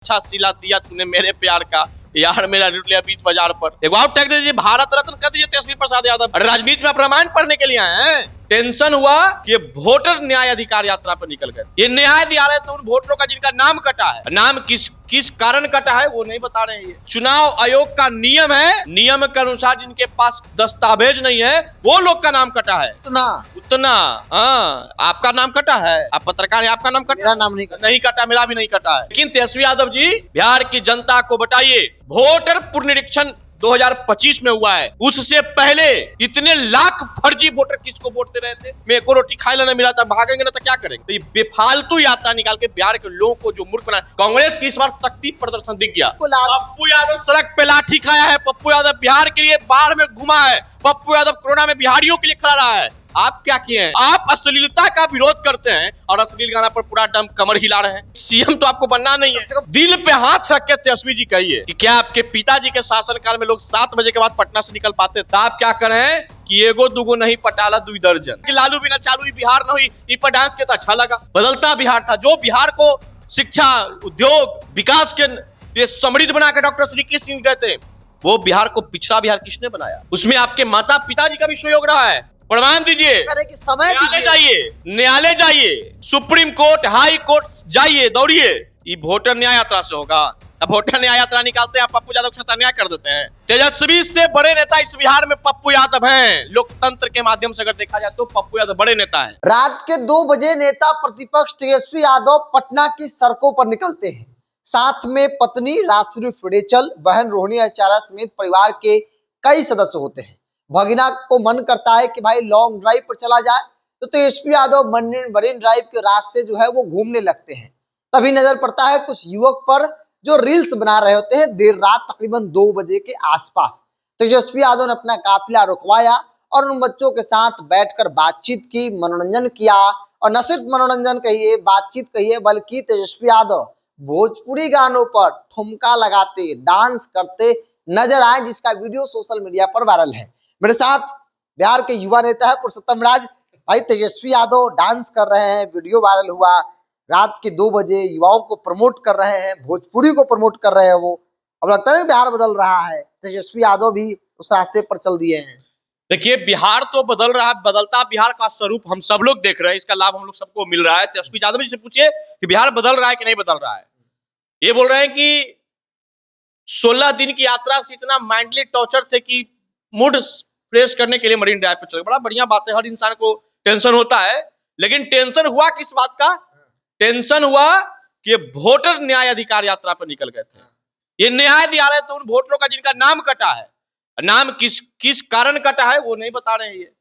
अच्छा सिला दिया तूने मेरे प्यार का यार, मेरा लूट लिया बीच बाजार पर। एक बार टैग दीजिए, भारत रत्न कर दीजिए तेजस्वी प्रसाद यादव। राजनीति में आप रामायण पढ़ने के लिए आए हैं। टेंशन हुआ कि वोटर न्याय अधिकार यात्रा पर निकल गए। ये न्याय दिया रहे तो उन वोटरों का जिनका नाम कटा है, नाम किस कारण कटा है वो नहीं बता रहे हैं। चुनाव आयोग का नियम है, नियम के अनुसार जिनके पास दस्तावेज नहीं है वो लोग का नाम कटा है। उतना हाँ, आपका नाम कटा है, आप पत्रकार है, आपका नाम कटा? मेरा नाम नहीं कटा, मेरा भी नहीं कटा है। लेकिन तेजस्वी यादव जी, बिहार की जनता को बताइए, वोटर पुनरीक्षण 2025 में हुआ है, उससे पहले इतने लाख फर्जी वोटर किसको वोट दे रहे थे? मेरे को रोटी खाने ना मिला था, भागेंगे ना तो क्या करेंगे? तो ये बेफालतू यात्रा निकाल के बिहार के लोगों को जो मूर्ख बना। कांग्रेस की इस बार शक्ति प्रदर्शन दिख गया। पप्पू यादव सड़क पे लाठी खाया है, पप्पू यादव बिहार के लिए बाढ़ में घुमा है, पप्पू यादव कोरोना में बिहारियों के लिए खड़ा रहा है। आप क्या किए हैं? आप अश्लीलता का विरोध करते हैं और अश्लील गाना पर पूरा दम कमर हिला रहे हैं। सीएम तो आपको बनना नहीं है। दिल पे हाथ रख के तेजस्वी जी कहिए कि क्या आपके पिताजी के शासनकाल में लोग 7 बजे के बाद पटना से निकल पाते थे? आप क्या करें कि एगो दुगो नहीं पटाला 2 दर्जन कि लालू बिना चालू ही बिहार न हुई। इ पर डांस के तो अच्छा लगा। बदलता बिहार था, जो बिहार को शिक्षा, उद्योग, विकास के समृद्ध बना के डॉक्टर श्री कृष्ण सिंह गए थे, वो बिहार को पिछड़ा बिहार किसने बनाया? उसमें आपके माता पिताजी का भी सहयोग रहा है। प्रमाण दीजिए, समय जाइए, न्यायालय जाइए, सुप्रीम कोर्ट, हाई कोर्ट जाइए, दौड़िए। ये वोटर न्याय यात्रा से होगा। अब वोटर न्याय यात्रा निकालते हैं, पप्पू यादव छात्र न्याय कर देते हैं। तेजस्वी से बड़े नेता इस बिहार में पप्पू यादव हैं। लोकतंत्र के माध्यम से अगर देखा जाए तो पप्पू यादव बड़े नेता है। रात के 2 बजे नेता प्रतिपक्ष तेजस्वी यादव पटना की सड़कों पर निकलते हैं। साथ में पत्नी राजश्री फिडेचल, बहन रोहिणी आचार्य समेत परिवार के कई सदस्य होते हैं। भगिना को मन करता है कि भाई लॉन्ग ड्राइव पर चला जाए, तो तेजस्वी यादव मरीन ड्राइव के रास्ते जो है वो घूमने लगते हैं। तभी नजर पड़ता है कुछ युवक पर जो रील्स बना रहे होते हैं देर रात तकरीबन 2 बजे के आसपास। तेजस्वी यादव ने अपना काफिला रुकवाया और उन बच्चों के साथ बैठकर बातचीत की, मनोरंजन किया। और न सिर्फ मनोरंजन कहिए, बातचीत कहिए, बल्कि तेजस्वी यादव भोजपुरी गानों पर ठुमका लगाते, डांस करते नजर आए, जिसका वीडियो सोशल मीडिया पर वायरल है। मेरे साथ बिहार के युवा नेता है पुरुषोत्तम राज। भाई, तेजस्वी यादव डांस कर रहे हैं, वीडियो वायरल हुआ, रात के 2 बजे युवाओं को प्रमोट कर रहे हैं, भोजपुरी को प्रमोट कर रहे हैं। वो अब लगता है बिहार बदल रहा है। तेजस्वी यादव भी उस रास्ते पर चल दिए हैं। देखिए, बिहार तो बदल रहा है, बदलता बिहार का स्वरूप हम सब लोग देख रहे हैं, इसका लाभ हम लोग सबको मिल रहा है। तेजस्वी यादव जी से पूछिए कि बिहार बदल रहा है कि नहीं बदल रहा है। ये बोल रहे हैं कि 16 दिन की यात्रा से इतना माइंडली टॉर्चर थे कि मूड फ्रेश करने के लिए मरीन ड्राइव पर चले। बड़ा बढ़िया बात है, हर इंसान को टेंशन होता है, लेकिन टेंशन हुआ किस बात का? टेंशन हुआ कि वोटर न्याय अधिकार यात्रा पर निकल गए थे। ये न्याय दिया रहे तो उन वोटरों का जिनका नाम कटा है, नाम किस कारण कटा है वो नहीं बता रहे हैं। ये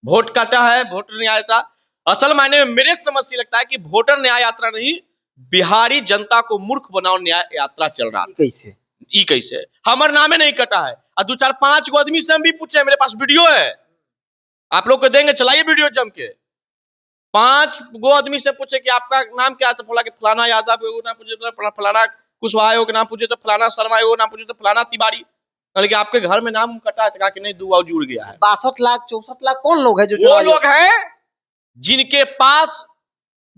वोट कटा है, वोटर न्याय यात्रा असल मायने में मेरे समझ से लगता है कि वोटर न्याय यात्रा नहीं, बिहारी जनता को मूर्ख बनाओ न्याय यात्रा चल रहा है। कैसे हमारे नामे नहीं कटा है। और 2 4 5 गो आदमी से हम भी पूछे, मेरे पास वीडियो है, आप लोग को देंगे, चलाइए वीडियो जम के। 5 गो आदमी से पूछे कि आपका नाम क्या है, तो बोला कि फलाना यादव, वो नाम पूछे तो फलाना कुशवाहा के नाम पूछे तो फलाना शर्मा, वो नाम पूछे तो फलाना तिवारी। कि आपके घर में नाम कटा है, कहा कि नहीं, 2 जुड़ गया है। 62 लाख 64 लाख कौन लोग है? जो वो लोग हैं जिनके पास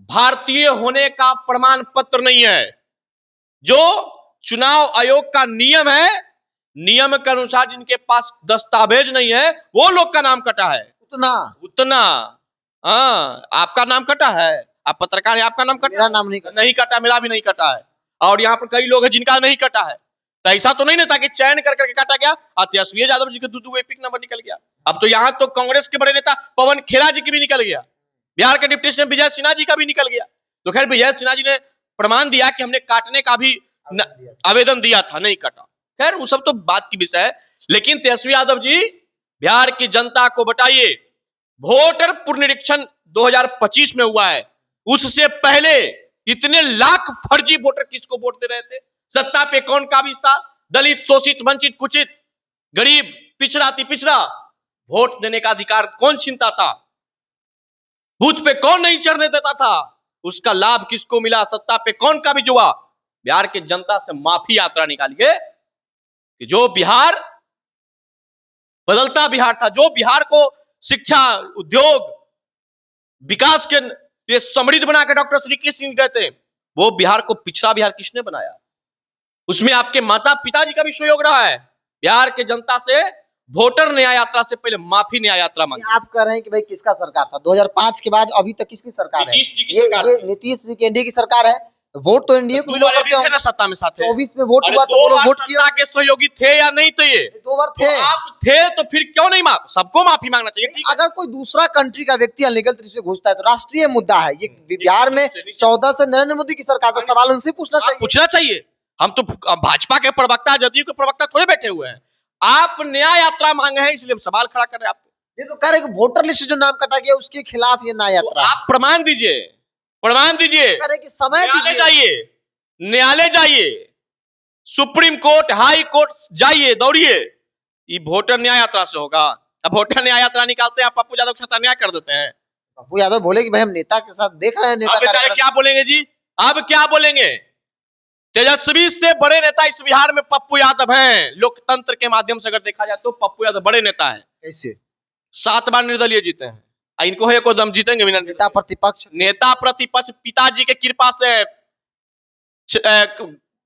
भारतीय होने का प्रमाण पत्र नहीं है। जो चुनाव आयोग का नियम है, नियम के अनुसार जिनके पास दस्तावेज नहीं है वो लोग का नाम कटा है। उतना हाँ, आपका नाम कटा है, आप पत्रकार है, आपका नाम कटा? मेरा नाम नहीं कटा, मेरा भी नहीं कटा है। और यहाँ पर कई लोग हैं जिनका नहीं कटा है। तो ऐसा तो नहीं ना था कि चयन करके काटा गया और तेजस्वी यादव जी के 2 एपिक नंबर निकल गया। अब तो यहाँ तो कांग्रेस के बड़े नेता पवन खेड़ा जी की भी निकल गया, बिहार के डिप्टी सीएम विजय सिन्हा जी का भी निकल गया। तो खैर विजय सिन्हा जी ने प्रमाण दिया कि हमने काटने का भी आवेदन दिया था, नहीं कटा। खैर वो सब तो बात की विषय है। लेकिन तेजस्वी यादव जी, बिहार की जनता को बताइए, वोटर पुनरीक्षण 2025 में हुआ है, उससे पहले इतने लाख फर्जी वोटर किसको वोट दे रहे थे? सत्ता पे कौन काबिज था? दलित, शोषित, वंचित, कुचित, गरीब, पिछड़ा, अति पिछड़ा। वोट देने का अधिकार कौन छीनता था? बूथ पे कौन नहीं चढ़ने देता था? उसका लाभ किसको मिला? सत्ता पे कौन काबिज हुआ? बिहार की जनता से माफी यात्रा निकालिए कि जो बिहार बदलता बिहार था, जो बिहार को शिक्षा, उद्योग, विकास के समृद्ध बना के डॉक्टर श्री कृष्ण सिंह गए थे, वो बिहार को पिछड़ा बिहार किसने बनाया? उसमें आपके माता पिताजी का भी सहयोग रहा है। बिहार के जनता से वोटर न्याय यात्रा से पहले माफी न्याय यात्रा मांगी। आप कह रहे हैं कि भाई किसका सरकार था 2005 के बाद अभी तक किसकी सरकार है? नीतीश जी की ये सरकार ये नीतीश जी की एनडीए की सरकार है। वोट तो एनडीए को भी लोग करते थे ना सत्ता में साथ। 24 में वोट अरे हुआ तो दो वो लोग बार वोट किया। सत्ता के सहयोगी थे या नहीं थे? ये 2 बार थे। तो आप थे तो फिर क्यों नहीं सबको माफी मांगना चाहिए? ठीक है। अगर कोई दूसरा कंट्री का व्यक्ति अनलीगल तरीके से घुसता है तो राष्ट्रीय मुद्दा है। ये बिहार में 14 से नरेंद्र मोदी की सरकार का सवाल उनसे पूछना चाहिए। पूछना चाहिए। हम तो भाजपा के प्रवक्ता, जदयू के प्रवक्ता थोड़े बैठे हुए हैं। आप न्याय यात्रा मांगे हैं इसलिए सवाल खड़ा कर रहे हैं। आप ये तो कह रहे हैं कि वोटर लिस्ट जो नाम कटा गया उसके खिलाफ ये न्याय यात्रा। आप प्रमाण दीजिए, प्रमाण दीजिए। कह रहे हैं कि समय दीजिए, जाइए, न्यायालय जाइए, सुप्रीम कोर्ट, हाई कोर्ट जाइए, दौड़िए। ये वोटर न्याय यात्रा से होगा? अब वोटर न्याय यात्रा निकालते हैं, आप पप्पू यादव के साथ अन्याय कर देते हैं। पप्पू यादव बोले कि भाई हम नेता के साथ देख रहे हैं, नेता बेचारे क्या बोलेंगे जी? अब क्या बोलेंगे? तेजस्वी से बड़े नेता इस बिहार में पप्पू यादव हैं। लोकतंत्र के माध्यम से अगर देखा जाए तो पप्पू यादव बड़े नेता हैं। कैसे? 7 बार निर्दलीय जीते हैं। इनको है को दम जीतेंगे बिना? नेता प्रतिपक्ष पिताजी के कृपा से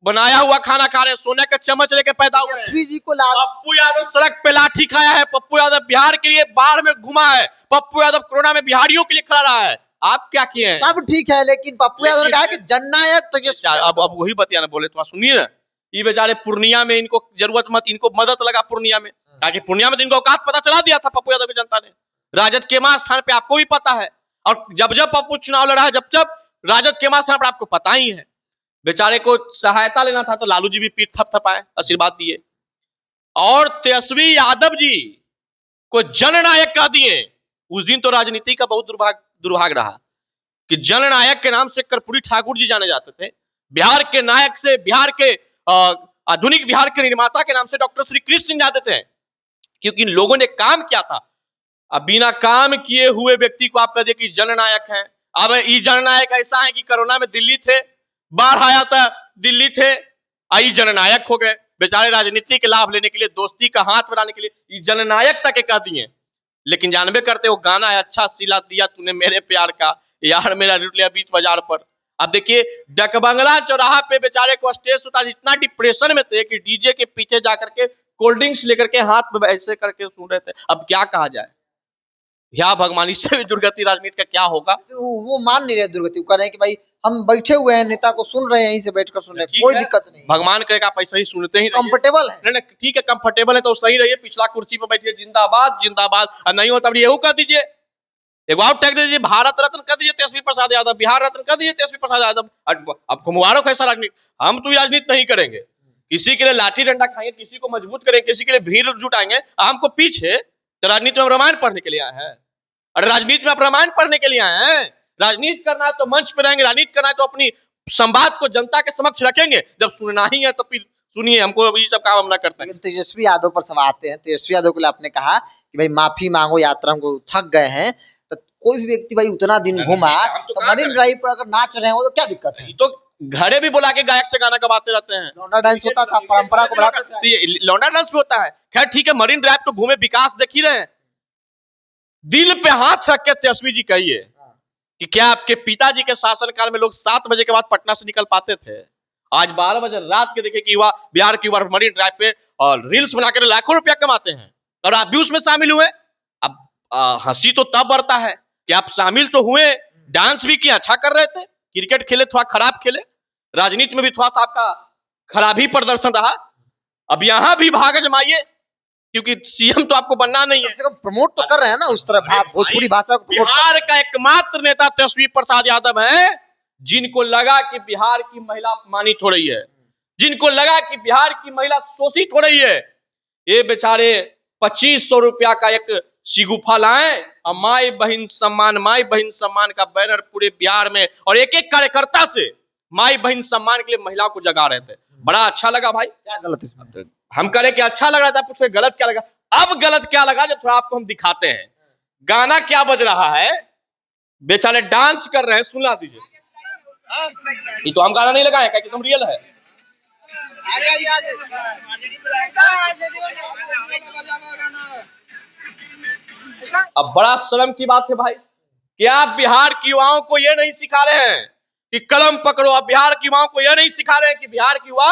बनाया हुआ खाना खा रहे, सोने के चम्मच लेके पैदा हुए। तेजस्वी जी को पप्पू यादव सड़क पे लाठी खाया है। पप्पू यादव बिहार के लिए बाढ़ में घुमा है। पप्पू यादव कोरोना में बिहारियों के लिए खड़ा रहा है। आप क्या किए हैं? सब ठीक है, लेकिन पप्पू यादव ने कहा कि जननायक तेजस्वी। अब वही बतिया ना बोले तो सुनिए ना। ये बेचारे पूर्णिया में इनको जरूरत मत, इनको मदद लगा पूर्णिया में, ताकि पूर्णिया में इनको औकात पता चला दिया था पप्पू यादव की जनता ने। राजद के मां स्थान पे आपको भी पता है, और जब जब पप्पू चुनाव लड़ा है, जब जब राजद के मां स्थान पर आपको पता ही है। बेचारे को सहायता लेना था तो लालू जी भी पीठ थपथपाए, आशीर्वाद दिए, और तेजस्वी यादव जी को जननायक कह दिए। उस दिन तो राजनीति का बहुत दुर्भाग्य रहा कि जननायक के नाम से कर्पूरी ठाकुर जी जाने जाते थे। बिहार के नायक से, बिहार के आधुनिक बिहार के निर्माता के नाम से डॉक्टर श्री कृष्ण सिंह जाते थे, क्योंकि इन लोगों ने काम किया था। अब बिना काम किए हुए व्यक्ति को आप कह दिए कि जननायक है। अब ये जननायक ऐसा है कि कोरोना में दिल्ली थे, बाढ़ आया था, दिल्ली थे, आई जननायक हो गए। बेचारे राजनीति के लाभ लेने के लिए, दोस्ती का हाथ बनाने के लिए जननायक तक कह दिए। लेकिन जानबे करते, वो गाना है, अच्छा सिला दिया तूने मेरे प्यार का, यार मेरा लूट लिया 20 बाजार पर। अब देखिए, डकबंगला चौराहा पे बेचारे को स्टेज उतार, इतना डिप्रेशन में थे कि डीजे के पीछे जाकर के कोल्ड ड्रिंक्स लेकर के हाथ में ऐसे करके सुन रहे थे। अब क्या कहा जाए? या भगवान, इससे भी दुर्गति राजनीति का क्या होगा? वो मान नहीं रहे दुर्गति, कह रहे हैं कि भाई हम बैठे हुए हैं, नेता को सुन रहे हैं, यहीं से बैठकर सुन रहे हैं, कोई दिक्कत नहीं। भगवान करेगा आप ऐसा ही सुनते ही, कंफर्टेबल है ना? ठीक है, कंफर्टेबल है तो सही रहिए, पिछला कुर्सी पर बैठिए, जिंदाबाद जिंदाबाद। और नहीं हो तब यही कर दीजिए, एक बार टैग दीजिए, भारत रत्न कर दीजिए तेजस्वी प्रसाद यादव, बिहार रत्न कर दीजिए तेजस्वी प्रसाद यादव। आपको मुबारक है ऐसा राजनीति। हम तो राजनीति नहीं करेंगे, किसी के लिए लाठी डंडा खाएंगे, किसी को मजबूत करेंगे, किसी के लिए भीड़ जुटाएंगे। हमको पीछे तो राजनीति में रामायण पढ़ने के लिए आए हैं। अरे राजनीति में आप रामायण पढ़ने के लिए आए हैं? राजनीति करना है तो मंच पर रहेंगे, राजनीति करना है तो अपनी संवाद को जनता के समक्ष रखेंगे। जब सुनना ही है तो फिर सुनिए, हमको ये सब काम हम ना करते हैं। तेजस्वी यादव पर सब आते हैं। तेजस्वी यादव को आपने कहा कि भाई माफी मांगो, यात्रा को थक गए हैं, तो कोई भी व्यक्ति भाई उतना दिन घूमा तो मरीन ड्राइव पर अगर नाच रहे हो तो क्या दिक्कत है? तो घरे भी बुला के गायक से गाना गवाते रहते हैं, लौंडा डांस होता था, परंपरा को बढ़ाते थे। लौंडा डांस भी होता है। खैर ठीक है, मरीन ड्राइव तो घूमे, विकास देख ही रहे हैं। दिल पे हाथ रख के तेजस्वी जी कहिए कि क्या आपके पिताजी के शासनकाल में लोग 7 बजे के बाद पटना से निकल पाते थे? आज 12 बजे रात के देखे कि युवा, बिहार के युवा मरीन ड्राइव पे और रील्स बनाकर लाखों रुपया कमाते हैं, और आप भी उसमें शामिल हुए। अब हंसी तो तब बढ़ता है कि आप शामिल तो हुए, डांस भी किया, अच्छा कर रहे थे, क्रिकेट खेले, थोड़ा खराब खेले, राजनीति में भी थोड़ा सा आपका खराब ही प्रदर्शन रहा। अब यहां भी भाग जमाइए, क्योंकि सीएम तो आपको बनना नहीं है। कम से कम प्रमोट तो कर रहे हैं ना उस तरह भोजपुरी भाषा को। बिहार का एकमात्र नेता तेजस्वी प्रसाद यादव है जिनको लगा कि बिहार की महिला अपमानित हो रही है, जिनको लगा कि बिहार की महिला शोषित हो रही है। ये बेचारे 2500 रुपया का एक शिगुफा लाए और माई बहन सम्मान का बैनर पूरे बिहार में, और एक एक कार्यकर्ता से माई बहन सम्मान के लिए महिलाओं को जगा रहे थे। बड़ा अच्छा लगा भाई। क्या गलत इसमें? हम करें कि अच्छा लग रहा था, पूछे गलत क्या लगा। अब गलत क्या लगा जो थोड़ा आपको हम दिखाते हैं। गाना क्या बज रहा है, बेचारे डांस कर रहे हैं, सुना दीजिए। ये तो हम गाना नहीं लगाए, क्या कि तुम रियल है। अब बड़ा शर्म की बात है भाई कि आप बिहार के युवाओं को ये नहीं सिखा रहे हैं कि कलम पकड़ो। अब बिहार के युवाओं को यह नहीं सिखा रहे हैं कि बिहार के युवा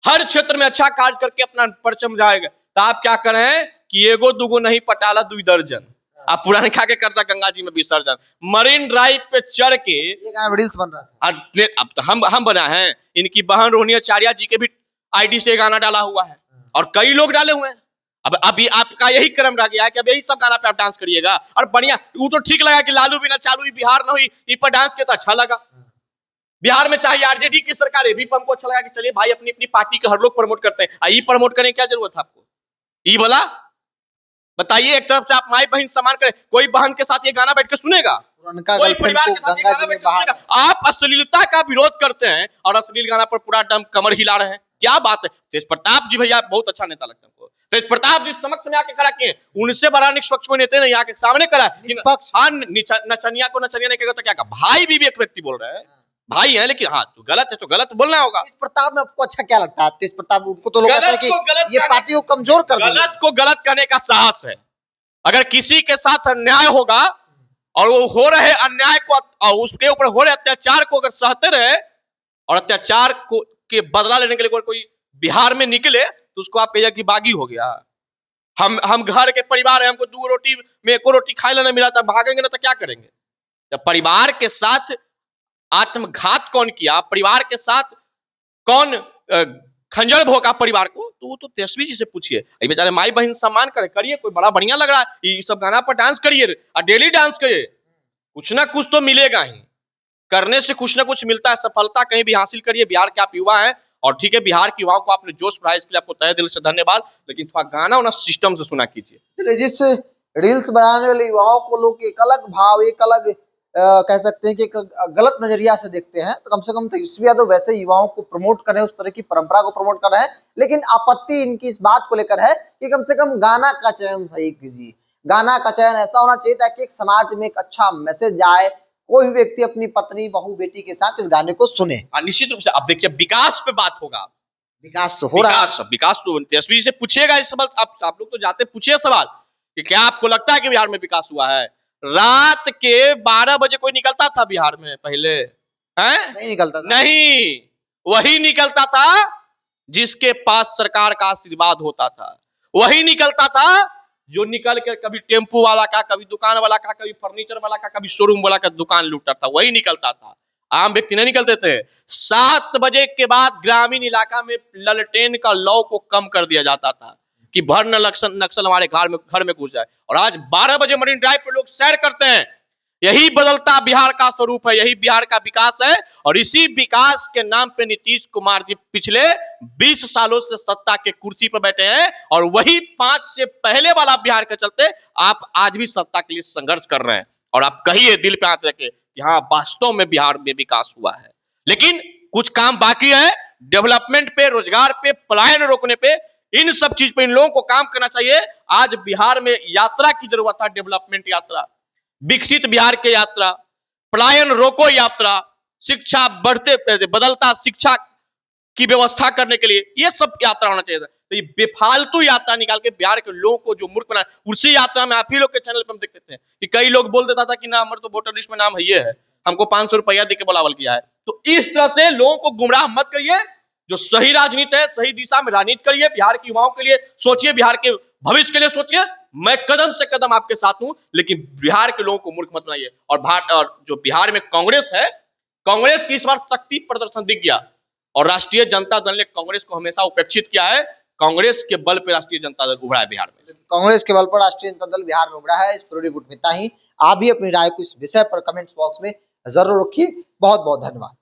हर क्षेत्र में अच्छा कार्य करके अपना परचम जाएगा। तो आप क्या कर रहे हैं कि एगो दुगो नहीं पटाला 2 दर्जन, आप पुराने खा के करता गंगा जी में विसर्जन। मरीन ड्राइव पे चढ़ के ये गाना रील्स बन रहा था। अब तो हम बना है, इनकी बहन रोहिणी आचार्य जी के भी आईडी से गाना डाला हुआ है और कई लोग डाले हुए हैं। अब अभी आपका यही क्रम रह गया है कि अब यही सब गाना पे आप डांस करिएगा। और बढ़िया, वो तो ठीक लगा कि लालू बिना चालू बिहार न हुई, इन पर डांस किया तो अच्छा लगा। बिहार में चाहे आरजेडी की सरकार है भी हमको अच्छा लगा कि चलिए भाई अपनी अपनी पार्टी के हर लोग प्रमोट करते हैं। ये प्रमोट करने की क्या जरूरत है आपको? ये बोला बताइए, एक तरफ से आप माई बहन सम्मान करें, कोई बहन के साथ ये गाना बैठ के सुनेगा? उनका कोई गर्लफ्रेंड परिवार को के साथ ये गंगा गाना जी बैठ में के बहा सुनेगा? आप अश्लीलता का विरोध करते हैं और अश्लील गाना पर पूरा दम कमर हिला रहे हैं, क्या बात है? तेज प्रताप जी भैया बहुत अच्छा नेता लगता है हमको। तेज प्रताप जी समक्ष में आके करा के, उनसे बड़ा निष्पक्ष कोई नेता नहीं आके सामने करा। हाँ, नचनिया को नचनिया नहीं कहेगा तो क्या? भाई भी एक व्यक्ति बोल रहे हैं, भाई है, लेकिन हाँ तो गलत है तो गलत बोलना होगा। तेज प्रताप में आपको अच्छा क्या लगता है? तेज प्रताप, उनको तो लोग कहते हैं कि ये पार्टी को कमजोर कर देंगे। गलत को गलत कहने का साहस है। अगर किसी के साथ अन्याय होगा और वो हो रहे अन्याय को और उसके ऊपर हो रहे अत्याचार को अगर सहते रहे और अत्याचार को के बदला लेने के लिए कोई बिहार में निकले तो उसको आप कहिए कि बागी हो गया। हम घर के परिवार है, हमको 2 रोटी में 1 रोटी खाए लेना मिला था, भागेंगे ना तो क्या करेंगे? जब परिवार के साथ आत्मघात कौन किया, परिवार के साथ कौन खंजर भोंका परिवार को, तो वो तो तेजस्वी जी से पूछिए। बेचारे माई बहन सम्मान करिए, कोई बड़ा बढ़िया लग रहा है, ये सब गाना पर डांस करिए और डेली डांस करिए, कुछ ना कुछ तो मिलेगा ही। करने से कुछ ना कुछ मिलता है, सफलता कहीं भी हासिल करिए। बिहार के आप युवा हैं और ठीक है, बिहार के युवाओं को आपने जोश बढ़ाया, इसके लिए आपको तहे दिल से धन्यवाद। लेकिन थोड़ा गाना उना सिस्टम से सुना कीजिए। चलिए, जिस रील्स बनाने वाले युवाओं को लोग एक अलग भाव, एक अलग कह सकते हैं कि एक गलत नजरिया से देखते हैं, तो कम से कम तेजस्वी यादव वैसे युवाओं को प्रमोट कर रहे हैं, उस तरह की परंपरा को प्रमोट कर रहे हैं। लेकिन आपत्ति इनकी इस बात को लेकर है कि कम से कम गाना का चयन सही कीजिए। गाना का चयन ऐसा होना चाहिए ताकि एक समाज में एक अच्छा मैसेज जाए, कोई भी व्यक्ति अपनी पत्नी, बहू, बेटी के साथ इस गाने को सुने। निश्चित रूप से अब देखिए, विकास पे बात होगा। विकास तो हो रहा है, विकास तो तेजस्वी से पूछिएगा इस सवाल। आप लोग तो जाते पूछिए सवाल कि क्या आपको लगता है कि बिहार में विकास हुआ है? रात के 12 बजे कोई निकलता था बिहार में पहले? हैं? नहीं निकलता था। नहीं, वही निकलता था जिसके पास सरकार का आशीर्वाद होता था। वही निकलता था जो निकल के कभी टेम्पू वाला का, कभी दुकान वाला का, कभी फर्नीचर वाला का, कभी शोरूम वाला का दुकान लूटता था, वही निकलता था। आम व्यक्ति नहीं निकलते थे। 7 बजे के बाद ग्रामीण इलाका में ललटेन का लौ को कम कर दिया जाता था कि भर न नक्सल हमारे घर में घुस जाए। और आज 12 बजे मरीन ड्राइव पर लोग सैर करते हैं। यही बदलता बिहार का स्वरूप है, यही बिहार का विकास है। और इसी विकास के नाम पे नीतीश कुमार जी पिछले 20 सालों से सत्ता के कुर्सी पर बैठे हैं और वही 5 से पहले वाला बिहार के चलते आप आज भी सत्ता के लिए संघर्ष कर रहे हैं। और आप कहिए दिल पे हाथ रखे कि हाँ, वास्तव में बिहार में विकास हुआ है, लेकिन कुछ काम बाकी है। डेवलपमेंट पे, रोजगार पे, पलायन रोकने पे, इन सब चीज पे इन लोगों को काम करना चाहिए। आज बिहार में यात्रा की जरूरत है, डेवलपमेंट यात्रा, विकसित बिहार के यात्रा, पलायन रोको यात्रा, शिक्षा बदलता शिक्षा की व्यवस्था करने के लिए ये सब यात्रा होना चाहिए। तो ये बेफालतू यात्रा निकाल के बिहार के लोगों को जो मूर्ख बना, उसी यात्रा में आप ही लोग के चैनल पे हम देखते थे कि कई लोग बोल देता था कि ना हमारे तो वोटर लिस्ट में नाम है, ये है, हमको 500 रुपया देके बुलावल किया है। तो इस तरह से लोगों को गुमराह मत करिए। जो सही राजनीति है, सही दिशा में राजनीति करिए, बिहार के युवाओं के लिए सोचिए, बिहार के भविष्य के लिए सोचिए। मैं कदम से कदम आपके साथ हूं, लेकिन बिहार के लोगों को मूर्ख मत बनाइए। और जो बिहार में कांग्रेस है, कांग्रेस की इस बार शक्ति प्रदर्शन दिख गया और राष्ट्रीय जनता दल ने कांग्रेस को हमेशा उपेक्षित किया है। कांग्रेस के बल पर राष्ट्रीय जनता दल उभरा है बिहार में। कांग्रेस के बल पर राष्ट्रीय जनता दल बिहार में उभरा है। इस पूरी रिपोर्ट में इतना ही। आप भी अपनी राय को इस विषय पर कमेंट्स बॉक्स में जरूर रखिए। बहुत बहुत धन्यवाद।